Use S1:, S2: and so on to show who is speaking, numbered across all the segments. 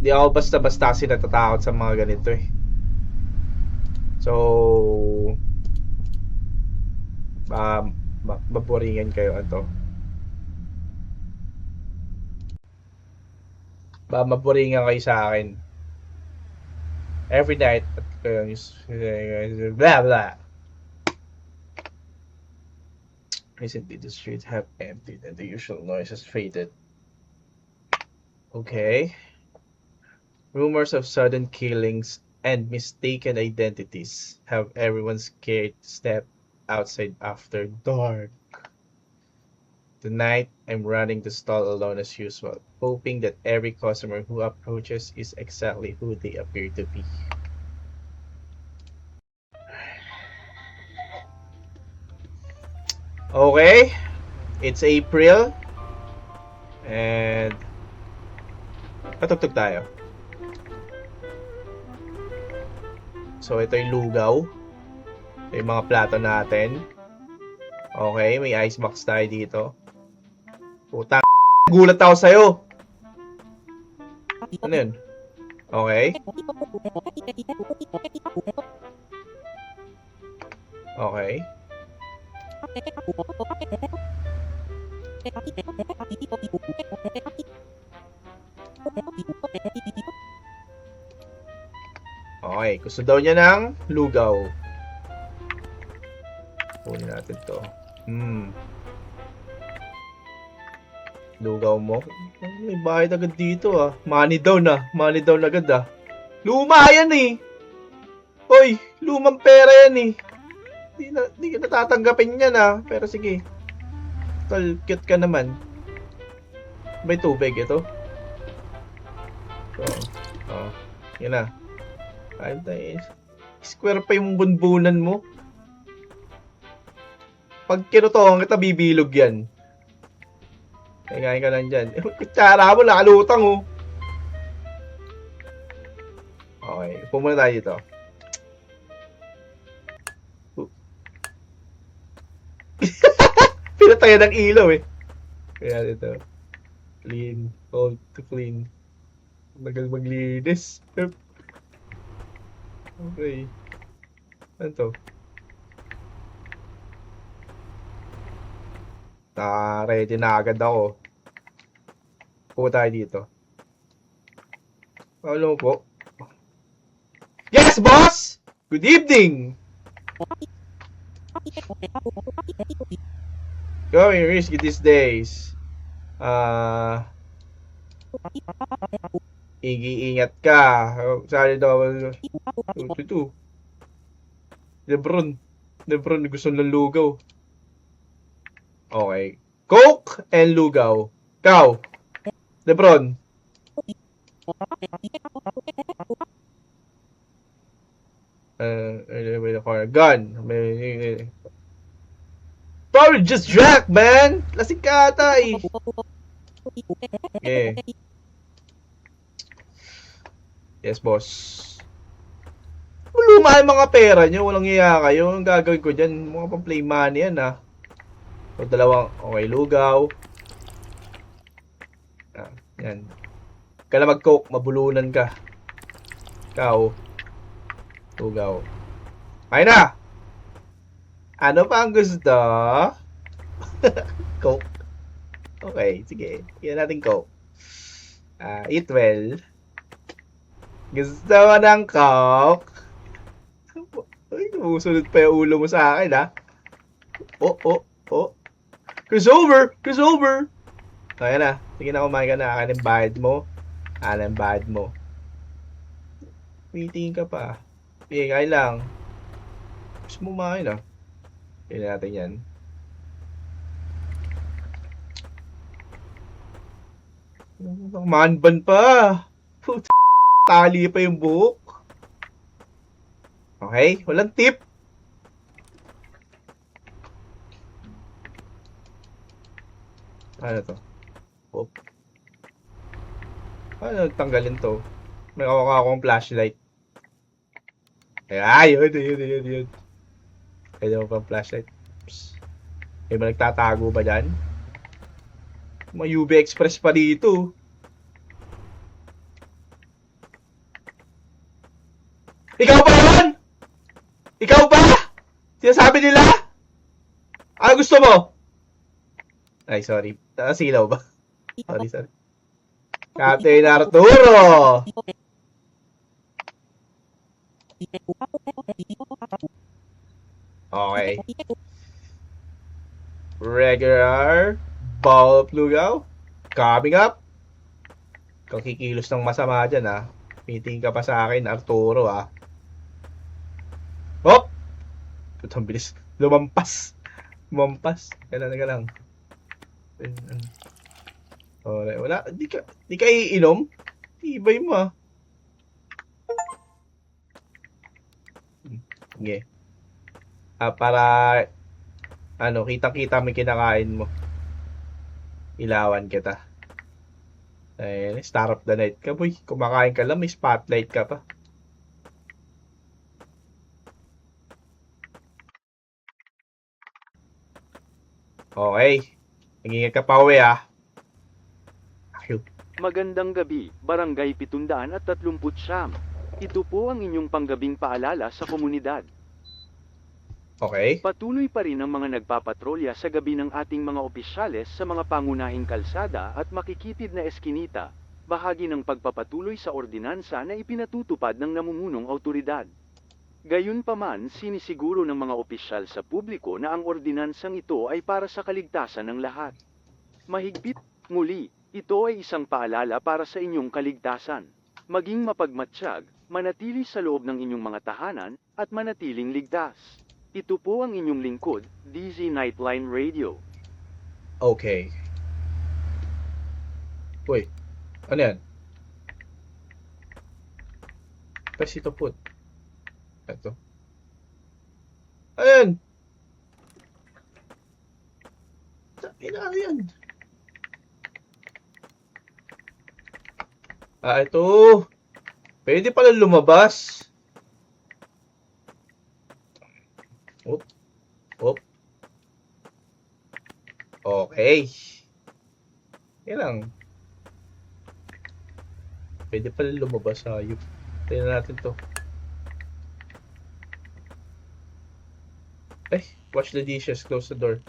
S1: Di ako basta-basta kasi natatakot sa mga ganito eh. So, maboringan kayo ato. Maboringan kayo sa akin. Every night, blah blah. Recently, the streets have emptied and the usual noise has faded. Okay. Rumors of sudden killings and mistaken identities have everyone scared to step outside after dark. Tonight, I'm running the stall alone as usual, hoping that every customer who approaches is exactly who they appear to be. Okay, it's April, and patugtog tayo. So, ito yung lugaw. Ito yung mga plato natin. Okay, may icebox tayo dito. Puta, gulat ako sa'yo. Ano yun? Okay. Okay. Okay, gusto daw niya ng lugaw. Kunin natin to. Lugaw mo. May bayad agad dito ah. Money down ah. Money down agad ah. Luma yan eh. Hoy, lumang pera yan eh. Di ka natatanggapin yan ah. Pero sige. Tol, cute ka naman. May tubig ito. So, yan na. Square pa yung bunbunan mo. Pag kinutohan kita, bibilog yan. Kain ka lang dyan. Kutsara mo, nakalutang oh. Okay, upo muna tayo dito. Pinatayan ng ilaw eh. Kaya dito. Clean. Cold to clean. Nagal maglinis. Okay. Ano to? Ready na agad ako. Upo tayo dito. Hello po. Yes, boss! Good evening! Going risky these days. Ingat ka. Sali daw. Ito. Lebron gusto ng lugaw. Okay. Coke and lugaw. Ikaw. Lebron. Wait a corner. Gun. Probably just drank, man. Lasing ka ata eh. Okay. Yes, boss. Luma yung mga pera nyo. Walang iya kayo. Ang gagawin ko dyan, mga pang play money yan ah. So, dalawang, okay, lugaw. Yan. Kala mag-coke, mabulunan ka. Ikaw. Lugaw. Kaya na! Ano pa ang gusto? Coke. Okay, sige. Yan natin coke. Eat well. Gusto mo ng coke? Ay, umusunod pa yung ulo mo sa akin, ha? Oh. Chris over! Kaya na. Sige na, kumain ka na. Akin ang bayad mo. Meeting ka pa. Sige, kain lang. Gusto mo kumain, ha? Kailan natin yan. Manban pa. Puta, tali pa yung buhok. Okay, walang tip. Ano to? Oh. Paano tanggalin to? May kawaka akong flashlight. Ay, yun. Kaya mo pang flashlight. Psst. May ba nagtatago ba dyan? May UV Express pa dito. Ikaw ba? Sinasabi nila? Ano gusto mo? Ay, sorry. Nakasilaw ba? Sorry. Captain Arturo! Okay. Regular ball of lugaw. Coming up. Kung kikilos ng masama dyan, ha. Meeting ka pa sa akin, Arturo, ha. Hop! Ito, ang bilis. Lumampas. Teka lang. Okay, wala. Di ka iinom? Ibay mo, ha. Sige. Para, kitang-kita mo kinakain mo. Ilawan kita. Ayun, Star of the Night ka, boy. Kumakain ka lang, may spotlight ka pa. Okay. Nag-ingat ka pa, uwi, ah. Ayun.
S2: Magandang gabi, Barangay 739. Ito po ang inyong panggabing paalala sa komunidad.
S1: Okay.
S2: Patuloy pa rin ang mga nagpapatrolya sa gabi ng ating mga opisyales sa mga pangunahing kalsada at makikitid na eskinita, bahagi ng pagpapatuloy sa ordinansa na ipinatutupad ng namumunong autoridad. Gayunpaman, sinisiguro ng mga opisyal sa publiko na ang ordinansang ito ay para sa kaligtasan ng lahat. Mahigpit, muli, ito ay isang paalala para sa inyong kaligtasan. Maging mapagmatsyag, manatili sa loob ng inyong mga tahanan, at manatiling ligtas. Ito po ang inyong lingkod, DZ Nightline Radio.
S1: Okay. Uy, ano yan? Press ito put. Ito. Ayan! Ano yan? Ito. Pwede pala lumabas. Op. Okay. Yan lang. Pwede pala lumabas, hayop. Tingnan natin to. Wash the dishes, close the door.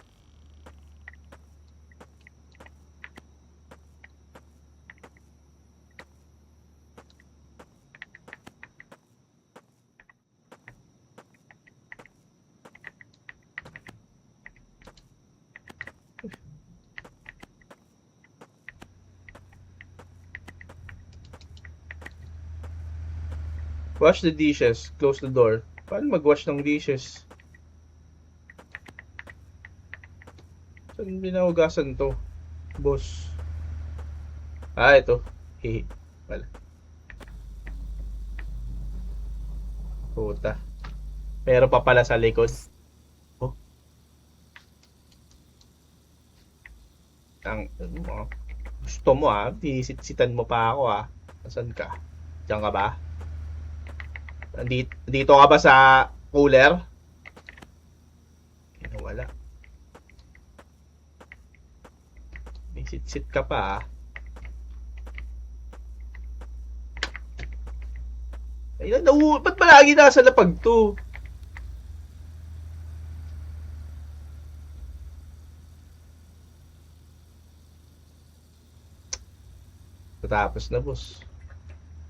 S1: Wash the dishes, close the door. Paano mag-wash ng dishes? Saan binahugasan to? Boss. Ito. Hehe. Wala. Puta. Meron pa pala sa likod. Oh. Gusto mo, Sisit-sitan mo pa ako, Nasaan ka? Diyan ka ba? Dito ka ba sa cooler? Wala. May sit-sit ka pa, Ay, ba't palagi nasa lapag to? Tatapos na, boss.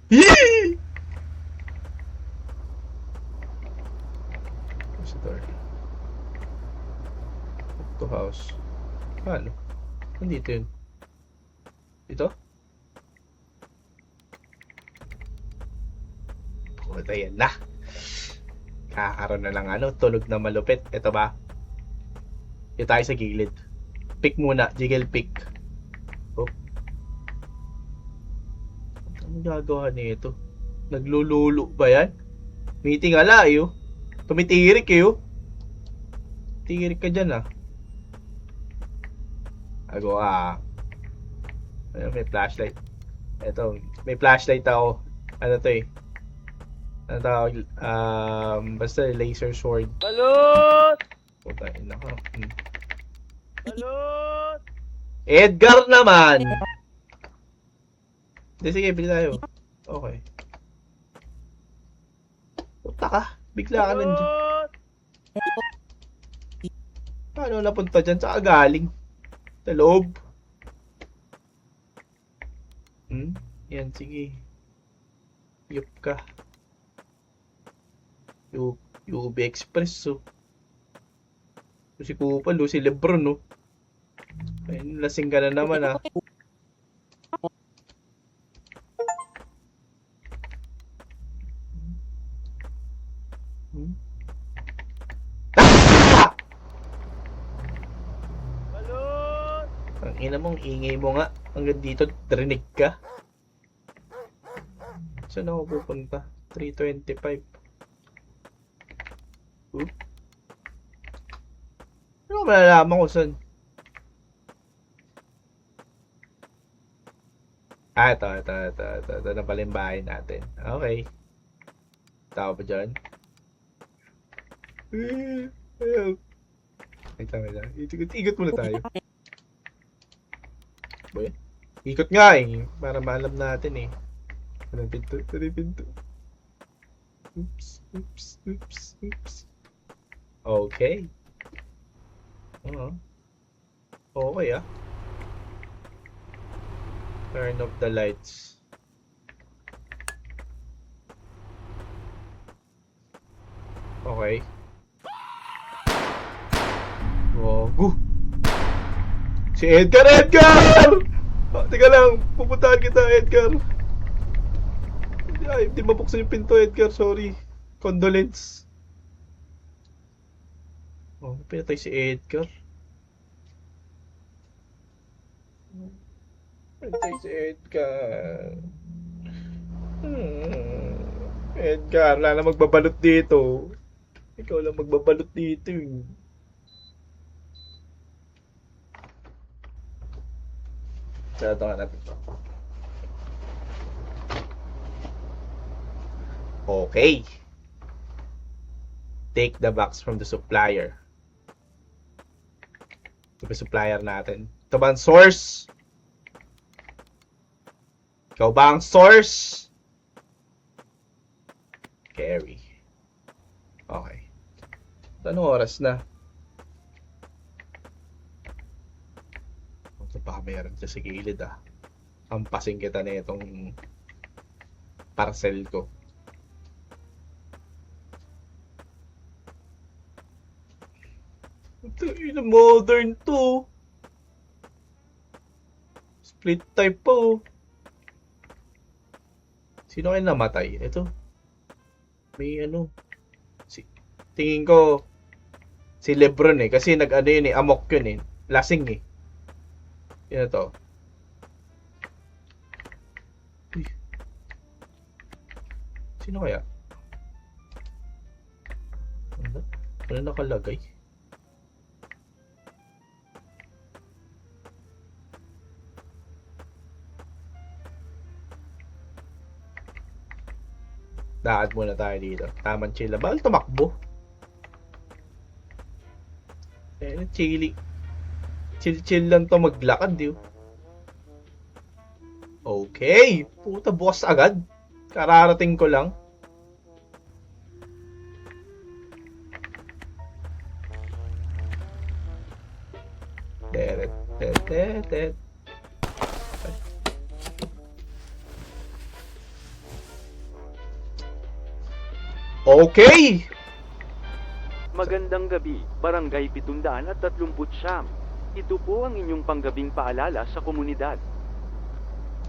S1: Yee! Close the door. To house. Paano? Nandito yun. Dito? Puta, yan na. Kakaroon na lang tulog na malupit. Ito ba? Dito tayo sa gilid. Pick muna. Jiggle pick. Oh. Anong gagawa nito? Naglululo ba yan? Meeting ala, Tumitirik, Tirik ka dyan, Ago, Ayun, may flashlight. Ito, may flashlight ako. Ano to, Ano tawag? Basta laser sword.
S2: Balot!
S1: Puta, nako.
S2: Balot!
S1: Edgar naman! Sige, bili tayo. Okay. Puta ka. Bigla ka nandiyan. Paano napunta dyan? Saan ka galing? Sa loob? Yan, sige. Yup ka. UB Express, oh. Si Kupal, oh. Si Lebron, oh. Ay, lasing ka na naman, ah. Ang ina mong ingay mo nga. Hanggang dito, drinig ka. Saan ako pupunta? 325. Ano ko malalaman ko saan? Ito na pala yung bahay natin. Okay. Tao pa dyan? Wait lang. Ikot muna tayo. Boy, ikot nga eh. Para maalam natin eh. Ano pinto? Oops. Okay. Okay, ah. Turn off the lights. Okay. Wago. Si Edgar! Teka lang, pupuntahan kita, Edgar. Ay, hindi mabuksan yung pinto, Edgar. Sorry. Condolence. Pinatay si Edgar. Edgar, wala na magbabalot dito. Ikaw lang magbabalot dito. Sarado ka natin. Okay. Take the box from the supplier. Ito ba supplier natin? Ito ba ang source? Ikaw ba ang source? Carry. Okay. Anong oras na? Ito pa meron dyan sa gilid, ah. Ampasin kita na itong parcel ko. Ito yung modern to. Split type po. Sino kayo namatay? Ito. May ano. Tingin ko si Lebron eh. Kasi nag-ano yun eh. Amok yun eh. Lasing eh. Yan to. Uy. Sino kaya? Ano nakalagay? Lakad muna tayo dito. Tamang chill. Bawal tumakbo. Chilly. Chill lang to maglakad, di. Okay. Puta, bukas agad. Kararating ko lang. Teret. Okay!
S2: Magandang gabi, Barangay 739. Ito po ang inyong panggabing paalala sa komunidad.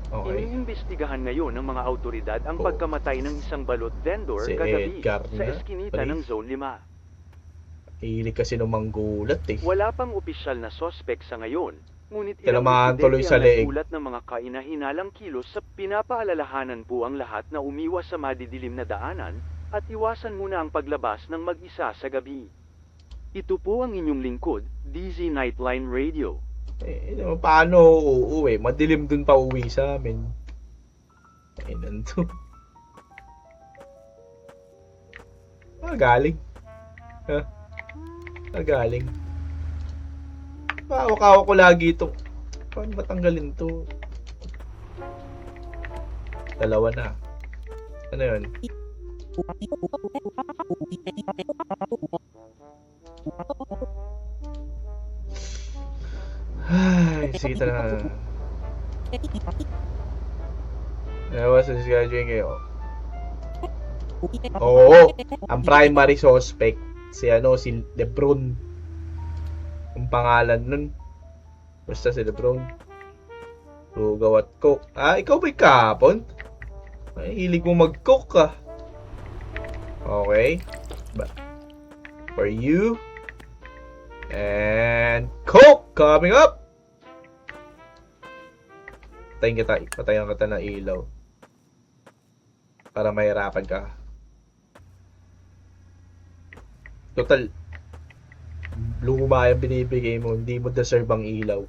S1: Okay.
S2: Iniimbestigahan ngayon ng mga autoridad ang pagkamatay ng isang balot vendor
S1: Si
S2: kagabi
S1: Edgar
S2: sa eskinita ng Zone 5.
S1: Hilig kasi nung manggulat eh.
S2: Wala pang opisyal na suspect sa ngayon, ngunit
S1: Tinamaan tuloy sa leeg.
S2: nagulat ng mga kainahinalang kilos sa pinapaalalahanan po ang lahat na umiwas sa madidilim na daanan at iwasan muna ang paglabas ng mag-isa sa gabi. Ito po ang inyong lingkod, DZ Nightline Radio.
S1: Paano uuwi? Madilim dun pa uwi sa amin. Ay, nanto. Galing. Ha? Galing. Hawak-hawak ko lagi ito. Paano matanggalin to? Dalawa na. Ano yun? Ay, sige na. Ewan sa scheduling kayo. Oo, ang primary suspect, si Lebron. Ang pangalan nun. Basta si Lebron. Lugaw at coke. Ah, ikaw ba'y kahapon? Ay, hilig mo mag-coke ka. Okay. For you. And coke coming up. Patayin kita ng ilaw. Para mahirapan ka. Total, luma yung binibigay mo. Hindi mo deserve ang ilaw.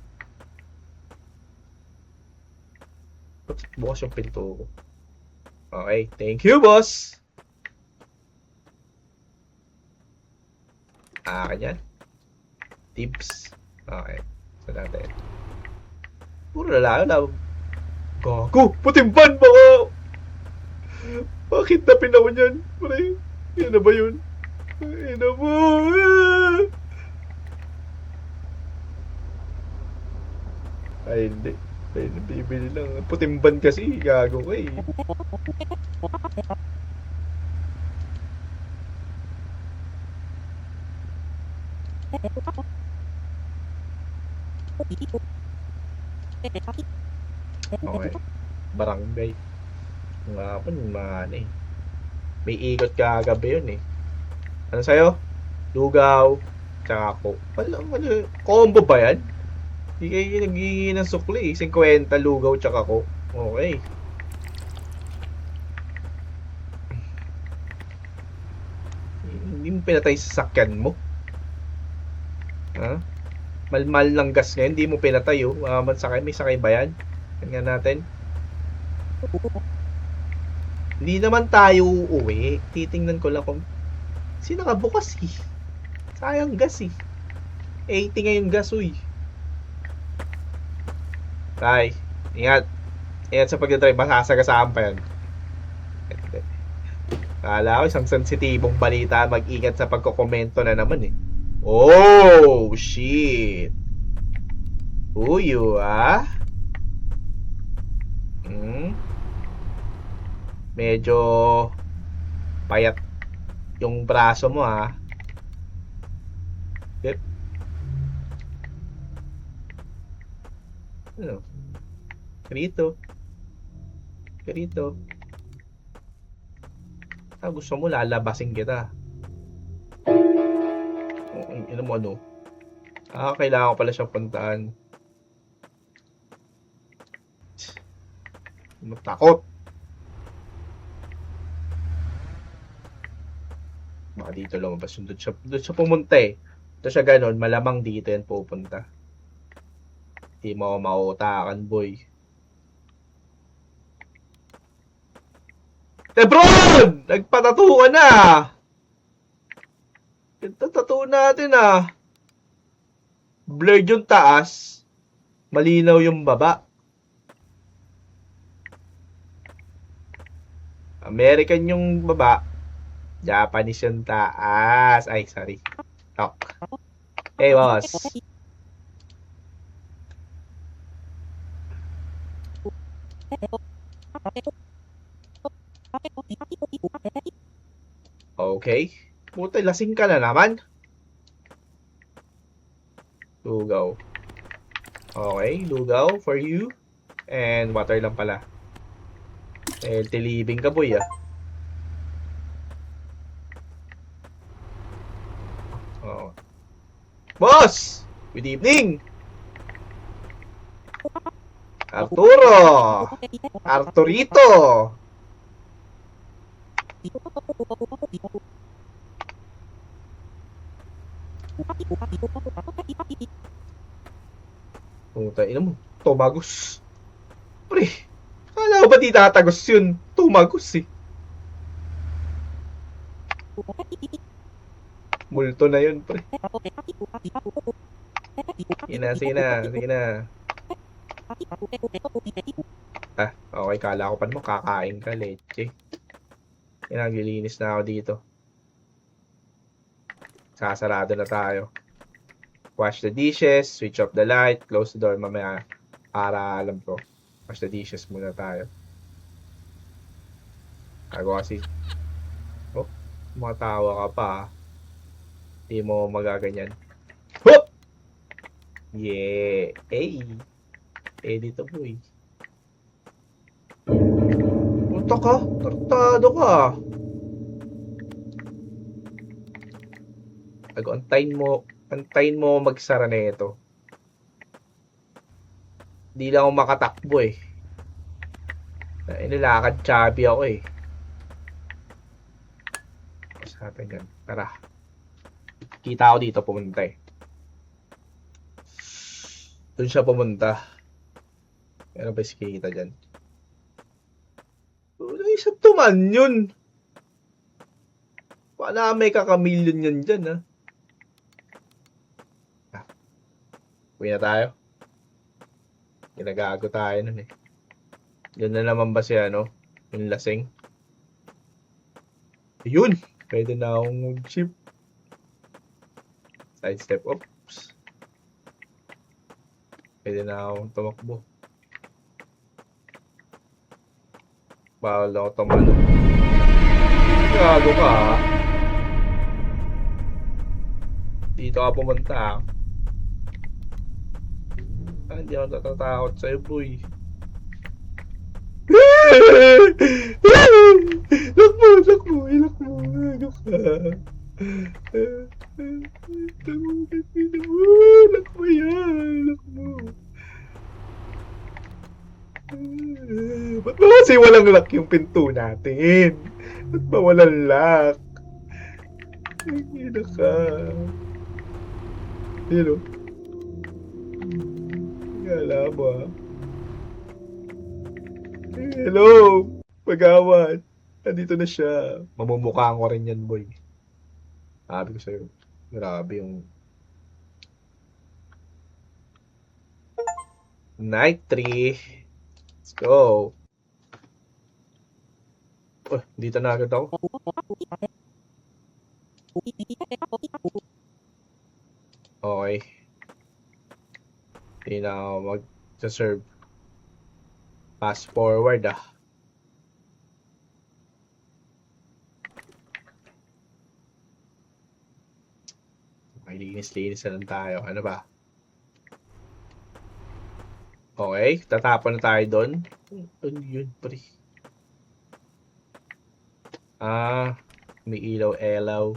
S1: Bukas yung pinto ko. Okay, thank you, boss. Akin yan. Tips. Okay, so natin. Puro lalaki na. Gago! Putimban ba ko? Bakit napin ako niyan? Pre, yan na ba yun? Yan na ba? Ay, hindi. Ay, nabibili lang. Putimban kasi. Gago ko eh. Okay. Barangay. Nga pa yung mga eh. May ikot kagabi yun eh. Ano sa'yo? Lugaw. Tsaka ako. Combo ba yan? Hindi kayo naghihingi ng sukli eh. 50 lugaw tsaka ako. Okay. Hindi mo pinatay sa sakyan mo. Ha? Malmal ng gas ngayon. Hindi mo pinatay oh. May sakay ba yan? Tingnan natin. Hindi naman tayo uuwi. Titingnan ko lang kung sino nakabukas eh. Sayang gas eh. 80 ngayon gas uy. Tay, ingat. Ingat sa pagdadrive. Masasagasaan pa yan. Kala ko isang sensitibong balita. Mag-ingat sa pagkokomento na naman eh. Oh, shit. Uyo ah. Medyo payat yung braso mo ha. Yep. Ano? Karito. Gusto mo lalabasin kita. Ano mo ano? Kailangan ko pala siyang puntaan. Matakot. Baka dito lumabas. Doon siya pumunta eh. Doon siya ganon. Malamang dito yan pupunta. Hindi mo ako mautakan, boy. Lebron! Nagpatato ka na! Ganda tattoo natin ah. Blurred yung taas. Malinaw yung baba. American yung baba. Japanese yung taas. Ay, sorry. Talk. Hey, boss. Okay. Puta, lasing ka na naman. Lugaw. Okay, lugaw for you. And water lang pala. Tilibing ka, boy, ah. Oh. Boss! Good evening! Arturo! Arturito! Puta, ina mo. Tumagos. Pre, kala ko ba di tatagos yun? Tumagos eh. Multo na yun, pre. Sige na. Okay, kala ko pa naman kakain ka, leche. Naglilinis na ako dito. Sasarado na tayo. Wash the dishes, switch off the light, close the door mamaya para alam ko. Wash the dishes muna tayo. Ako kasi, oh, matawa ka pa. Hindi mo magaganyan. Hop! Yeah! Hey! Dito boy. Punta ka? Tartado ka. Ako, antayin mo magsara na ito. Hindi lang ako makatakbo eh. Nilakad chubby ako eh. Sa atin yan. Tara. Kita ako dito pumunta eh. Doon siya pumunta. Ano ba kita dyan? Isang tuman yun. Wala may kakamilyon yan dyan ha. Uwi na tayo. Ginagago tayo nun eh. Yan na naman ba si ano? Yung lasing? Ayun! Pwede na akong mag-chip. Side step. Oops. Pwede na akong tumakbo. Bawal ako tumalo. Gago ka ha. Dito ka pumunta ha. Hindi ako natatakot sa'yo, boy. Lakmo! Ano ka? Lakmo yan! Ba't ba kasi walang lock yung pinto natin? Ba't ba walang lock? Ay, ka. Hello? Kala mo ah. Hello! Pag-awat. Nandito na siya. Mamumukhaan ko rin yan, boy. Sabi ko sa'yo. Grabe yung... Night 3. Let's go. Oh, dito na agad ako. Okay. Hindi na ako mag-serve. Fast forward ah. Okay, linis-linis na lang tayo. Ano ba? Okay, tatapon na tayo doon. Ano yun, pre? Ah, may ilaw-elaw.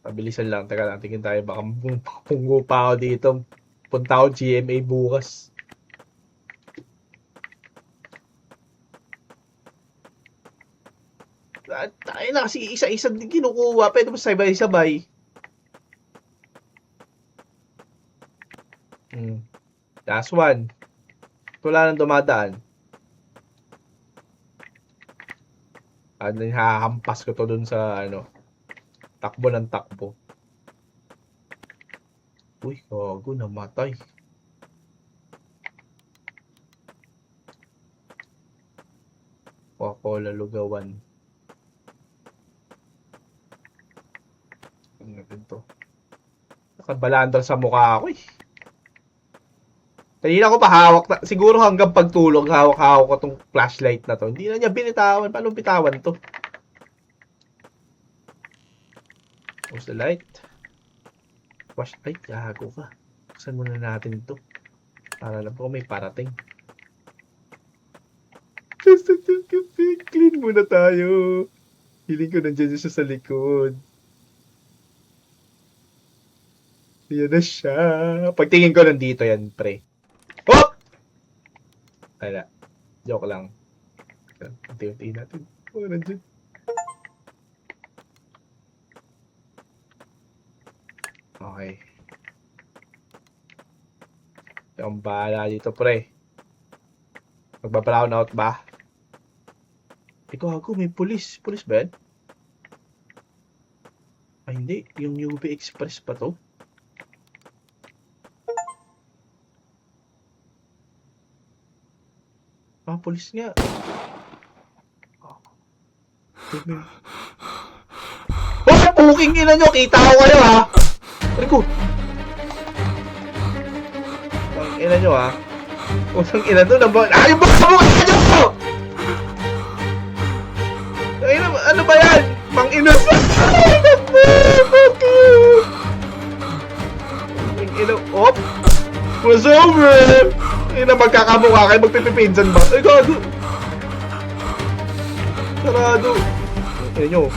S1: Pabilisan lang. Teka lang, tingin tayo. Baka punggo pa ako dito. Punta ako GMA bukas. Tayo na kasi isa-isa din kinukuha. Pwede mo sabay-sabay. Last one. Wala nang dumadaan. Ano, hahampas ko to dun sa ano. Takbo ng takbo. Uy, gago, namatay. Coca-Cola lugawan. Ano natin to? Nakabalandar sa mukha ako eh. Kanina ko pa hawak na, siguro hanggang pagtulog hawak-hawak ko tong flashlight na to. Hindi na niya binitawan. Paano bitawan to? Close the light. Wash. Ay, gago ka. Buksan muna natin ito. Para lang po may parating. Just a clean muna tayo. Hiling ko nandiyan siya sa likod. Yan na siya. Pagtingin ko nandito yan, pre. Oh! Wala. Joke lang. Unti-unti natin. Oh, nandiyan. Okay. Yung bahala dito, pre. Magba-brown out ba? Ikaw ako, may pulis. Pulis ba yan? Ay, hindi. Yung UV Express pa to. Ah, pulis nga. Oh. puking ina nyo, kita ko kayo ha. Rico. Ang ina nyo ha. Usang ina to, ay, yung baka mukha nyo! Ay, ano ba yan? Mang ina sa... Fuck you! Ang ina, op! What's over? Ina, magkakamukha kayo, magpipipinsan ba? Ay, gago! Sarado. Ina nyo.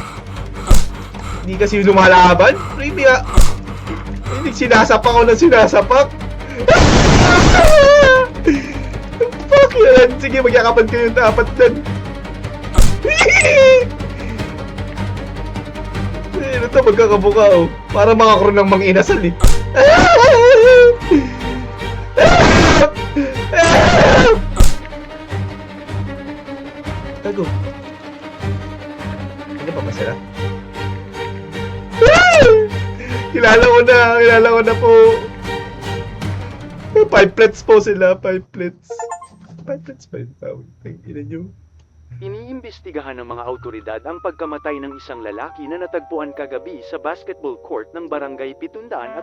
S1: Hindi kasi lumalaban. Hindi nga. Hindi sinasapak ako ng sinasapak. Fuck yan. Sige, magyakapan kayo yung dapat din. Ano to, magkakabuka oh. Para makakroon ng mga inasal eh. Tago. Ano ba masarap? Kilala ko na po. 5 plates po sila, 5 plates. 5 plates ba yung tawag? Tingnan nyo.
S2: Iniimbestigahan ng mga autoridad ang pagkamatay ng isang lalaki na natagpuan kagabi sa basketball court ng barangay 739.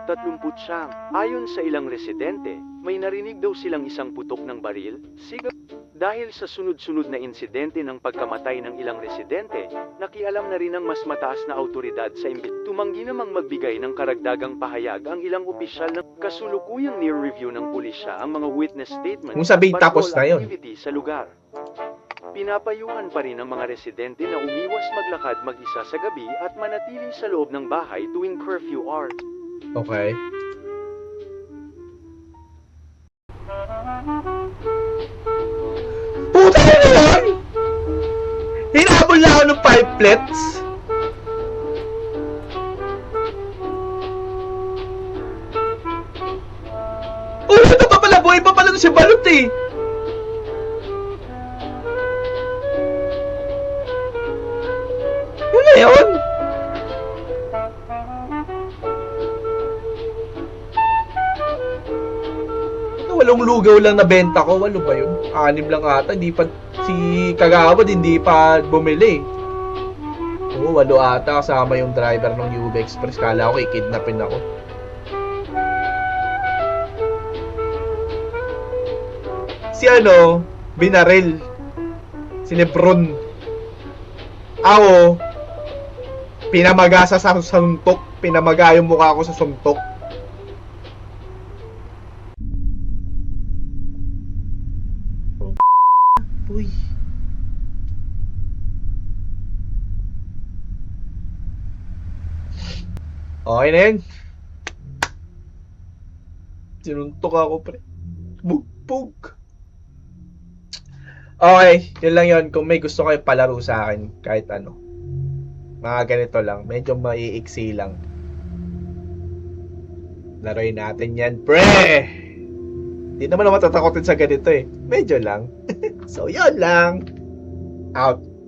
S2: Ayon sa ilang residente, may narinig daw silang isang putok ng baril, sigaw. Dahil sa sunod-sunod na insidente ng pagkamatay ng ilang residente, nakialam na rin ang mas mataas na autoridad sa tumanggi namang magbigay ng karagdagang pahayag ang ilang opisyal ng kasulukuyang near-review ng pulisya ang mga witness statements
S1: Kung sabihin
S2: at
S1: tapos
S2: patrol
S1: na yun.
S2: activity sa lugar. Pinapayuhan pa rin ang mga residente na umiwas maglakad mag-isa sa gabi at manatili sa loob ng bahay tuwing curfew hours.
S1: Okay. Puta na yun! Hinabol na ako ng 5 plates. Uy, ito pa pala, buhay pa pala si Balot eh. Yun na yun. Walong lugaw lang na benta ko. Walo ba yun? 6 lang ata. Hindi pa si Kagawad hindi pa bumili. Oo, 8 ata kasama yung driver ng UB Express. Kala ko ikidnapin ako. Si ano, binaril. Si Lebron. Ako, pinamaga sa suntok. Pinamaga yung mukha ko sa suntok. Uy. Okay na yun. Sinuntok ako, pre. Bugbog. Okay, yun lang yun. Kung may gusto kayo palaro sa akin, kahit ano. Mga ganito lang. Medyo maiiksi lang. Laruin natin yan, pre! Hindi naman ako matatakotin sa ganito eh. Medyo lang. So, yun lang. Out.